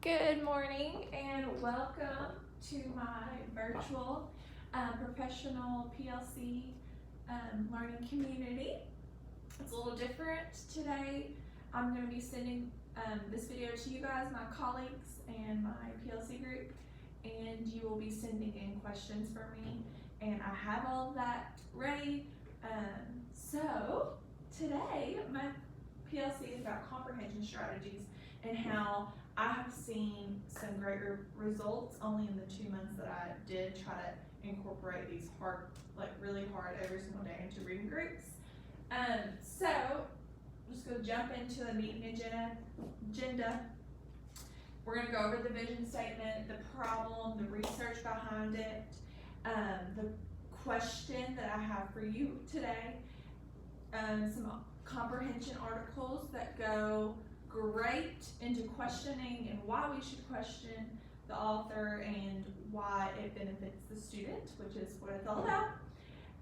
Good morning and welcome to my virtual professional PLC learning community. It's a little different today. I'm going to be sending this video to you guys, my colleagues, and my PLC group, and you will be sending in questions for me, and I have all of that ready. So today my PLC is about comprehension strategies and how I have seen some great results only in the 2 months that I did try to incorporate these really hard every single day into reading groups. So I'm just going to jump into the meeting agenda. We're going to go over the vision statement, the problem, the research behind it, the question that I have for you today, some comprehension articles that go great into questioning and why we should question the author and why it benefits the student, which is what it's all about.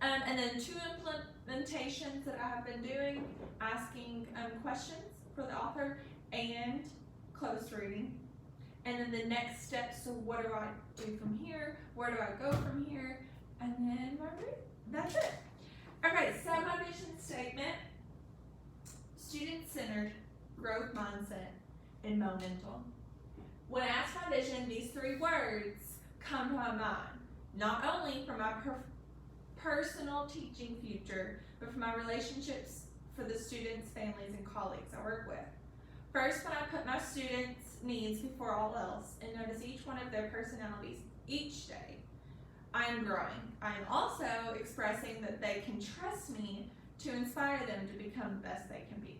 And then 2 implementations that I have been doing, asking questions for the author and close reading. And then the next steps, so what do I do from here? Where do I go from here? And then my read. That's it. Okay, so my vision statement, student-centered, growth mindset, and momentum. When I ask my vision, these 3 words come to my mind, not only for my personal teaching future, but for my relationships for the students, families, and colleagues I work with. First, when I put my students' needs before all else and notice each one of their personalities each day, I am growing. I am also expressing that they can trust me to inspire them to become the best they can be.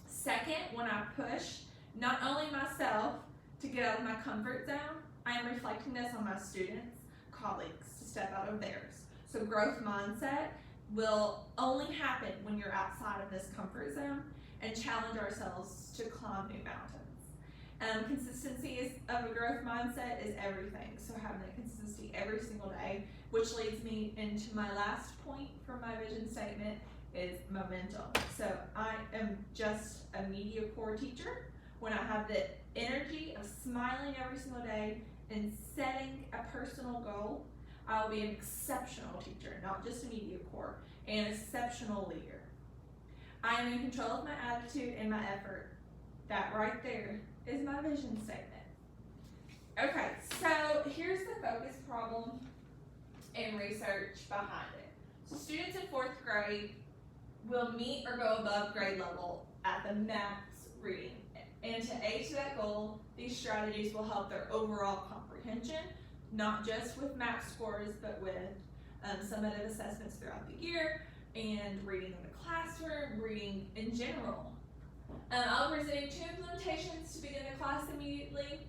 Second, when I push not only myself to get out of my comfort zone, I am reflecting this on my students, colleagues, to step out of theirs. So growth mindset will only happen when you're outside of this comfort zone and challenge ourselves to climb new mountains. Consistency of a growth mindset is everything. So having that consistency every single day, which leads me into my last point for my vision statement, is momentum. So I am just a media core teacher. When I have the energy of smiling every single day and setting a personal goal, I will be an exceptional teacher, not just a media core, and an exceptional leader. I am in control of my attitude and my effort. That right there is my vision statement. Okay, so here's the focus problem and research behind it. So students in 4th grade will meet or go above grade level at the maths reading. And to aid to that goal, these strategies will help their overall comprehension, not just with math scores, but with summative assessments throughout the year, and reading in the classroom, reading in general. I'll be presenting 2 implementations to begin the class immediately.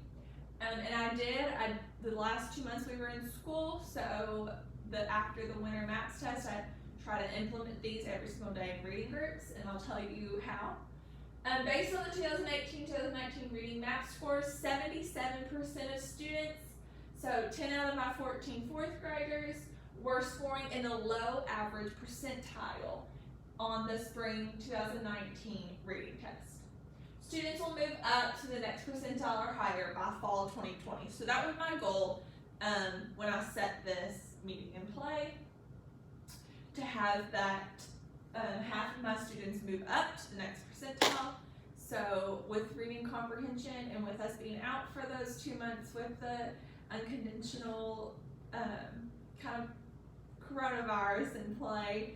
And the last 2 months we were in school, so after the winter maths test, I try to implement these every single day in reading groups, and I'll tell you how. Based on the 2018-2019 reading math scores, 77% of students, so 10 out of my 14 4th graders, were scoring in the low average percentile on the spring 2019 reading test. Students will move up to the next percentile or higher by fall 2020. So that was my goal when I set this meeting in play, to have that half of my students move up to the next percentile. So with reading comprehension and with us being out for those 2 months with the unconventional kind of coronavirus in play,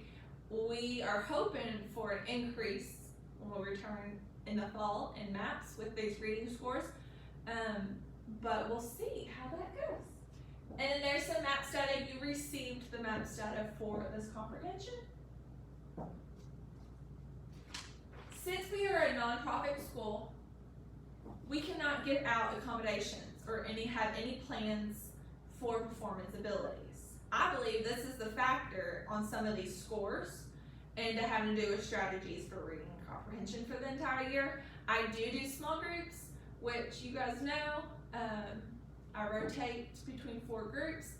we are hoping for an increase when we return in the fall in maths with these reading scores, but we'll see how that goes. And then there's some maths data. You received the maths data for this comprehension. Since we are a nonprofit school, we cannot give out accommodations or have any plans for performance abilities. I believe this is the factor on some of these scores and to having to do with strategies for reading and comprehension for the entire year. I do small groups, which you guys know. I rotate between 4 groups,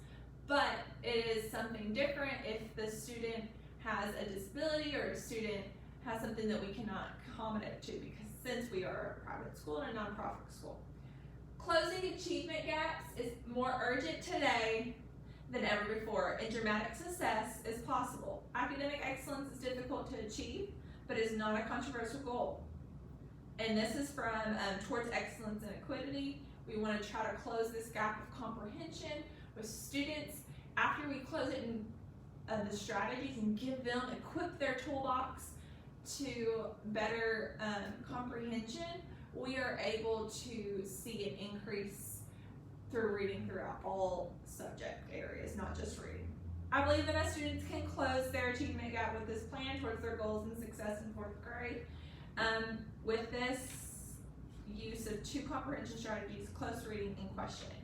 but it is something different if the student has a disability or a student has something that we cannot accommodate to, because since we are a private school and a nonprofit school. Closing achievement gaps is more urgent today than ever before, and dramatic success is possible. Academic excellence is difficult to achieve, but is not a controversial goal. And this is from Towards Excellence and Equity. We want to try to close this gap of comprehension with students. After we close it in the strategies and equip their toolbox to better comprehension, we are able to see an increase through reading throughout all subject areas, not just reading. I believe that our students can close their achievement gap with this plan towards their goals and success in 4th grade. With this use of 2 comprehension strategies, close reading and questioning.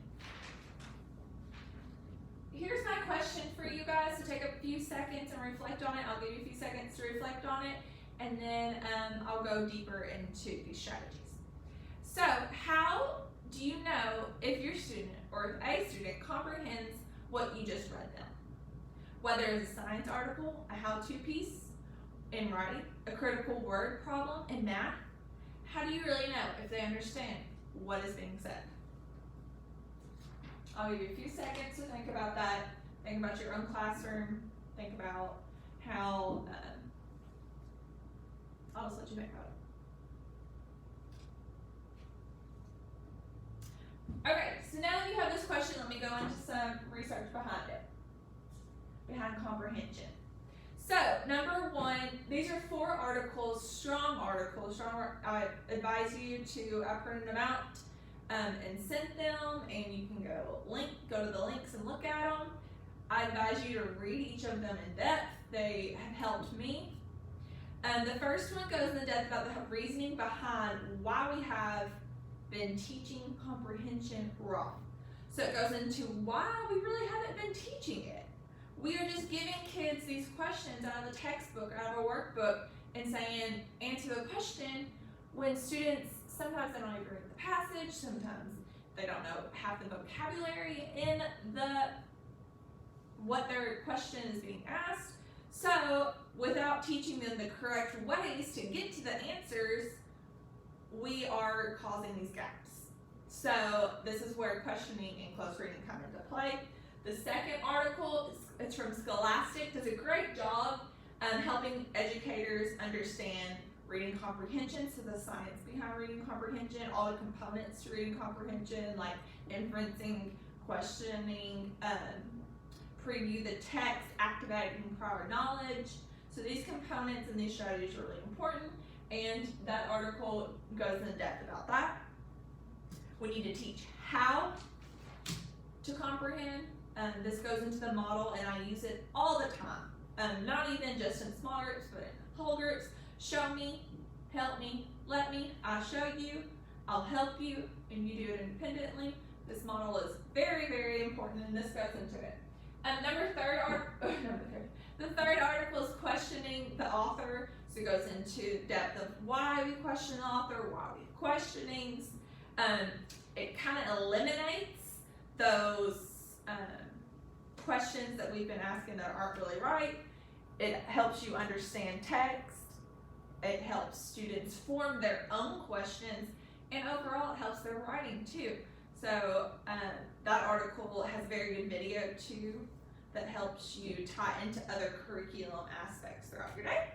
Here's my question for you guys, so take a few seconds and reflect on it. I'll give you a few seconds to reflect on it, and then I'll go deeper into these strategies. So, how do you know if your student or if a student comprehends what you just read them? Whether it's a science article, a how-to piece in writing, a critical word problem in math, how do you really know if they understand what is being said? I'll give you a few seconds to think about that. Think about your own classroom. Think about how, I'll just let you think about it. Okay, so now that you have this question, let me go into some research behind it, behind comprehension. So, number 1, these are 4 articles, strong articles. I advise you to print them out and send them, and you can go to the links and look at them. I advise you to read each of them in depth. They have helped me. The first one goes into depth about the reasoning behind why we have been teaching comprehension wrong. So it goes into why we really haven't been teaching it. We are just giving kids these questions out of the textbook, out of a workbook, and saying, answer the question, when students, sometimes they don't even read the passage, sometimes they don't know half the vocabulary in what their question is being asked. So without teaching them the correct ways to get to the answers, we are causing these gaps. So this is where questioning and close reading come into play. The second article, it's from Scholastic, does a great job helping educators understand reading comprehension, so the science behind reading comprehension, all the components to reading comprehension, like inferencing, questioning, preview the text, activating prior knowledge. So these components and these strategies are really important, and that article goes into depth about that. We need to teach how to comprehend. This goes into the model, and I use it all the time. Not even just in small groups, but in whole groups. Show me, help me, let me, I show you, I'll help you, and you do it independently. This model is very, very important, and this goes into it. The third article is questioning the author. So it goes into depth of why we question the author, why we have questionings. It kind of eliminates those questions that we've been asking that aren't really right. It helps you understand text. It helps students form their own questions, and overall it helps their writing too. So that article has very good video too that helps you tie into other curriculum aspects throughout your day.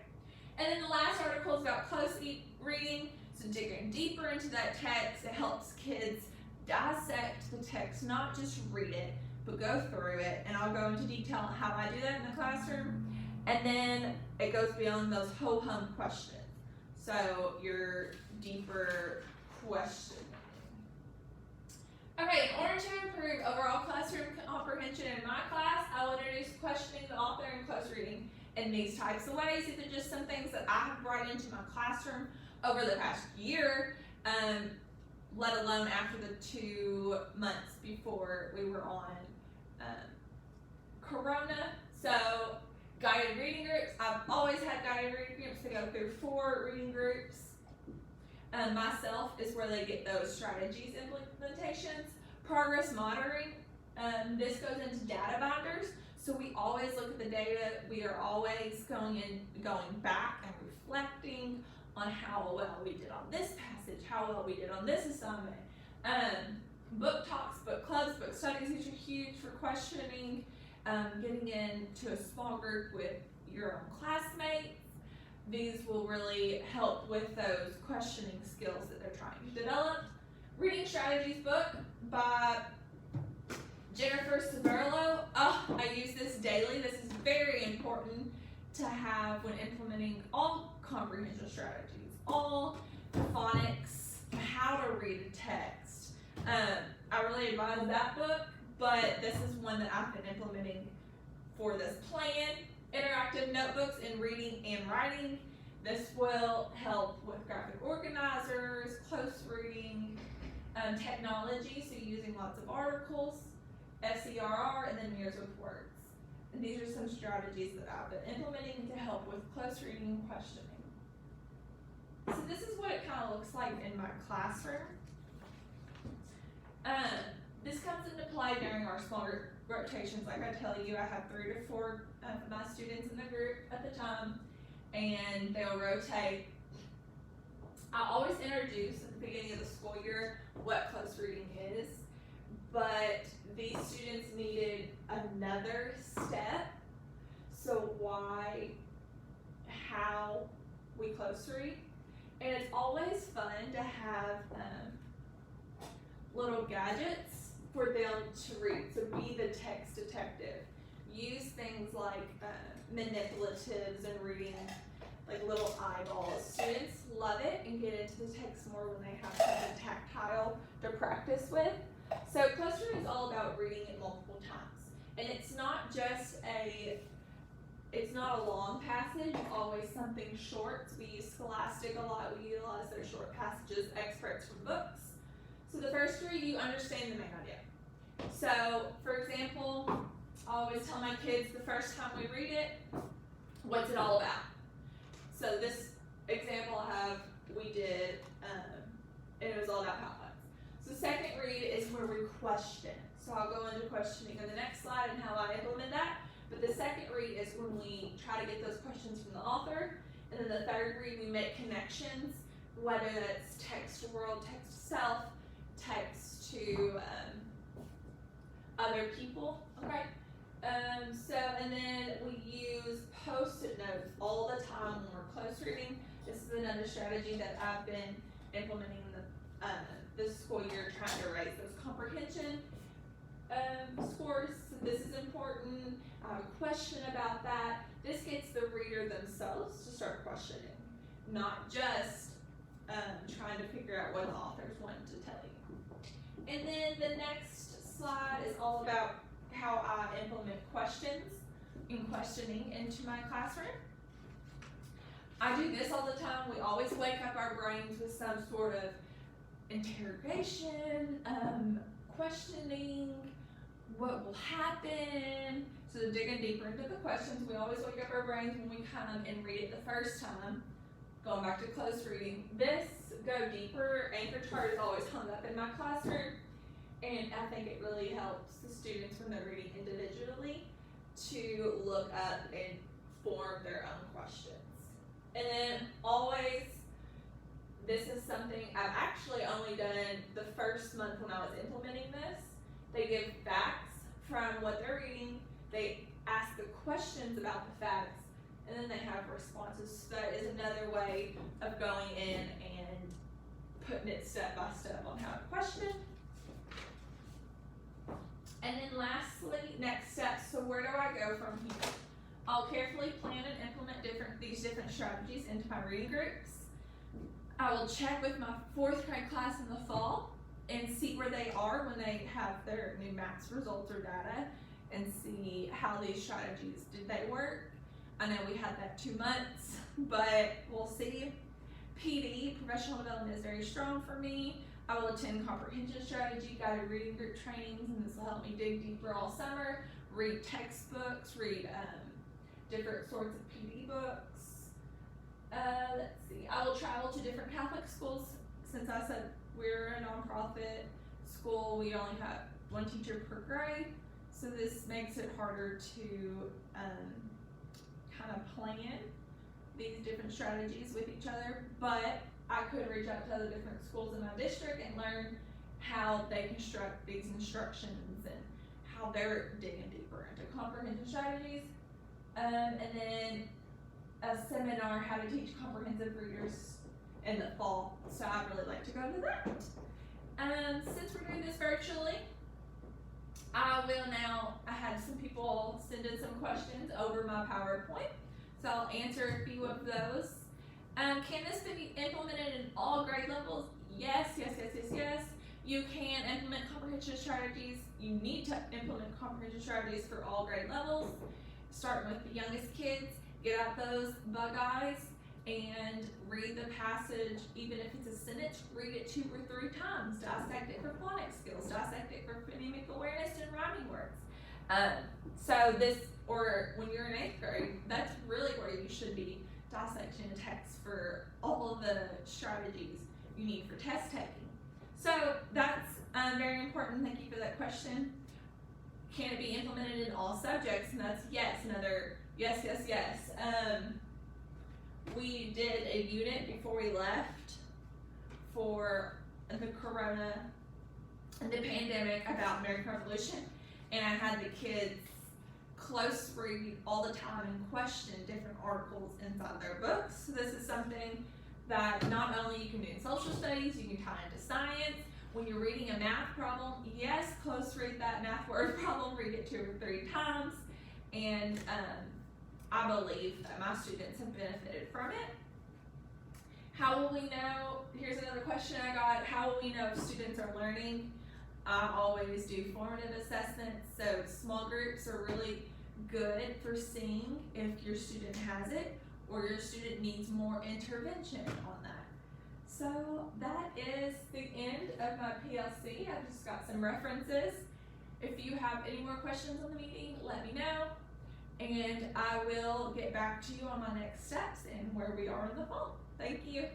And then the last article is about close reading, so digging deeper into that text. It helps kids dissect the text, not just read it, but go through it. And I'll go into detail on how I do that in the classroom. And then it goes beyond those ho-hum questions. So your deeper questioning. Okay, in order to improve overall classroom comprehension in my class, I will introduce questioning the author and close reading in these types of ways. These are just some things that I have brought into my classroom over the past year, let alone after the 2 months before we were on Corona. So guided reading groups, I've always had guided reading groups to go through 4 reading groups. Myself is where they get those strategies implementations. Progress monitoring, this goes into data binders. So we always look at the data. We are always going back and reflecting on how well we did on this passage, how well we did on this assignment. Book talks, book clubs, book studies. These are huge for questioning, getting into a small group with your own classmates. These will really help with those questioning skills that they're trying to develop. Reading Strategies book by Jennifer Saverlo. Oh, I use this daily. This is very important to have when implementing all comprehension strategies, all phonics, how to read a text. I really advise that book, but this is one that I've been implementing for this plan. Interactive notebooks in reading and writing. This will help with graphic organizers, close reading, technology, so using lots of articles, SERR, and then mirrors with words. And these are some strategies that I've been implementing to help with close reading and questioning. So this is what it kind of looks like in my classroom. This comes into play during our smaller rotations. Like I tell you, I have 3 to 4 of my students in the group at the time, and they'll rotate. I always introduce at the beginning of the school year what close reading is, but these students needed another step. So how we close read, and it's always fun to have little gadgets for them to read. So be the text detective. Use things like manipulatives and reading like little eyeballs. Students love it and get into the text more when they have something tactile to practice with. So close reading is all about reading it multiple times. And it's not a long passage, it's always something short. We use Scholastic a lot, we utilize their short passages, excerpts from books. So the first read, you understand the main idea. So, for example, I always tell my kids the first time we read it, what's it all about? So this example we did, and it was all about outlines. So second read is where we question. So I'll go into questioning in the next slide and how I implement that. But the second read is when we try to get those questions from the author. And then the third read, we make connections, whether that's text to world, text to self, text to other people, okay? And then we use post-it notes all the time when we're close reading. This is another strategy that I've been implementing in this school year, trying to raise those comprehension scores. So this is important. I have a question about that. This gets the reader themselves to start questioning, not just trying to figure out what the authors wanted to tell you. And then the next slide is all about how I implement questions and questioning into my classroom. I do this all the time. We always wake up our brains with some sort of interrogation, questioning, what will happen. So digging deeper into the questions, we always wake up our brains when we come and read it the first time. Going back to close reading, this go deeper anchor chart is always hung up in my classroom, and I think it really helps the students when they're reading individually to look up and form their own questions. And then always, this is something I've actually only done the first month when I was implementing this. They give facts from what they're reading, they ask the questions about the facts, and then they have responses. So that is another way of going in and putting it step by step on how to question. And then lastly, next steps. So where do I go from here? I'll carefully plan and implement these different strategies into my reading groups. I will check with my 4th grade class in the fall and see where they are when they have their new max results or data, and see how these strategies, did they work? I know we had that 2 months, but we'll see. PD, professional development, is very strong for me. I will attend comprehension strategy, guided reading group trainings, and this will help me dig deeper all summer, read textbooks, read different sorts of PD books. Let's see, I will travel to different Catholic schools. Since I said we're a nonprofit school, we only have 1 teacher per grade, so this makes it harder to kind of plan these different strategies with each other, but I could reach out to other different schools in my district and learn how they construct these instructions and how they're digging deeper into comprehension strategies. And then a seminar, how to teach comprehensive readers in the fall. So I'd really like to go to that. Since we're doing this virtually, I had some people send in some questions over my PowerPoint. So I'll answer a few of those. Can this be implemented in all grade levels? Yes. You can implement comprehension strategies. You need to implement comprehension strategies for all grade levels. Starting with the youngest kids, get out those bug eyes and read the passage, even if it's a sentence, read it 2 or 3 times. Dissect it for phonics skills, dissect it for phonemic awareness and rhyming words. Or when you're in 8th grade, that's really where you should be dissecting a text for all of the strategies you need for test taking. So that's very important. Thank you for that question. Can it be implemented in all subjects? And that's yes, another yes. We did a unit before we left for the corona and the pandemic about American Revolution, and I had the kids close read all the time and question different articles inside their books. So this is something that not only you can do in social studies, you can tie into science. When you're reading a math problem, yes, close read that math word problem, read it 2 or 3 times, and I believe that my students have benefited from it. How will we know? Here's another question I got. How will we know if students are learning? I always do formative assessments, so small groups are really good for seeing if your student has it or your student needs more intervention on that. So that is the end of my PLC. I've just got some references. If you have any more questions on the meeting, let me know, and I will get back to you on my next steps and where we are in the fall. Thank you.